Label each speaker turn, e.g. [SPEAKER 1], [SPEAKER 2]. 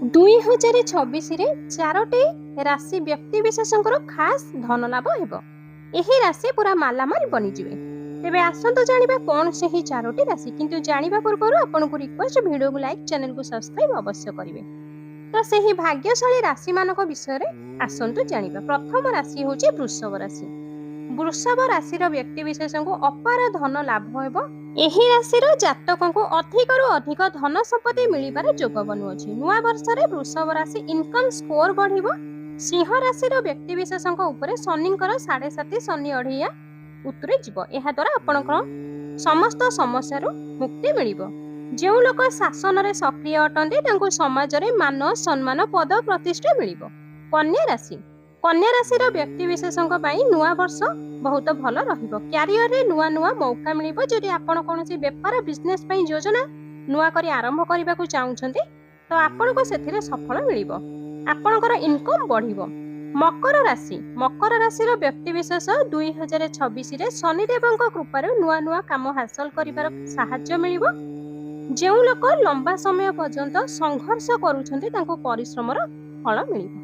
[SPEAKER 1] 2026 ରେ ଚାରୋଟି ରାଶି ବ୍ୟକ୍ତି ବିଶେଷଙ୍କର ଖାସ୍ ଧନ ଲାଭ ହେବ। ଏହି ରାଶି ପୁରା ମାଲାମାଲ ବନିଯିବେ। ତେବେ ଆସନ୍ତୁ ଜାଣିବା କ'ଣ ସେହି ଚାରୋଟି ରାଶି। କିନ୍ତୁ ଜାଣିବା ପୂର୍ବରୁ ଆପଣଙ୍କୁ ରିକ୍ୱେଷ୍ଟ, ଭିଡ଼ିଓକୁ ଲାଇକ୍, ଚ୍ୟାନେଲକୁ ସବସ୍କ୍ରାଇବ ଅବଶ୍ୟ କରିବେ। ତ ସେହି ଭାଗ୍ୟଶାଳୀ ରାଶିମାନଙ୍କ ବିଷୟରେ ଆସନ୍ତୁ ଜାଣିବା। ପ୍ରଥମ ରାଶି ହେଉଛି ବୃଷଭ ରାଶି। ବୃଷଭ ରାଶିର ବ୍ୟକ୍ତି ବିଶେଷଙ୍କୁ ଅପାର ଧନ ଲାଭ ହେବ। ଏହି ରାଶିର ଜାତକଙ୍କୁ ଅଧିକରୁ ଅଧିକ ଧନ ସମ୍ପତ୍ତି ମିଳିବାର ଯୋଗ ବନୁଅଛି। ନୂଆ ବର୍ଷରେ ବୃଷଭ ରାଶି ଇନକମ୍ ସ୍କୋର ବଢ଼ିବ। ସିଂହ ରାଶିର ବ୍ୟକ୍ତି ବିଶେଷଙ୍କ ଉପରେ ଶନିଙ୍କର 7.5 ଶନି ଅଢ଼େଇଆ ଉତୁରି ଯିବ। ଏହାଦ୍ୱାରା ଆପଣଙ୍କର ସମସ୍ତ ସମସ୍ୟାରୁ ମୁକ୍ତି ମିଳିବ। ଯେଉଁ ଲୋକ ଶାସନରେ ସକ୍ରିୟ ଅଟନ୍ତି ତାଙ୍କୁ ସମାଜରେ ମାନ ସମ୍ମାନ ପଦ ପ୍ରତିଷ୍ଠା ମିଳିବ। କନ୍ୟା ରାଶି। କନ୍ୟା ରାଶିର ବ୍ୟକ୍ତି ବିଶେଷଙ୍କ ପାଇଁ ନୂଆ ବର୍ଷ ବହୁତ ଭଲ ରହିବ। କ୍ୟାରିୟରରେ ନୂଆ ନୂଆ ମୌକା ମିଳିବ। ଯଦି ଆପଣ କୌଣସି ବେପାର ବିଜନେସ୍ ପାଇଁ ଯୋଜନା ନୂଆ କରି ଆରମ୍ଭ କରିବାକୁ ଚାହୁଁଛନ୍ତି ତ ଆପଣଙ୍କୁ ସେଥିରେ ସଫଳ ମିଳିବ। ଆପଣଙ୍କର ଇନକମ୍ ବଢ଼ିବ। ମକର ରାଶି। ମକର ରାଶିର ବ୍ୟକ୍ତି ବିଶେଷ 2026ରେ ଶନିଦେବଙ୍କ କୃପାରୁ ନୂଆ ନୂଆ କାମ ହାସଲ କରିବାର ସାହାଯ୍ୟ ମିଳିବ। ଯେଉଁ ଲୋକ ଲମ୍ବା ସମୟ ପର୍ଯ୍ୟନ୍ତ ସଂଘର୍ଷ କରୁଛନ୍ତି ତାଙ୍କୁ ପରିଶ୍ରମର ଫଳ ମିଳିବ।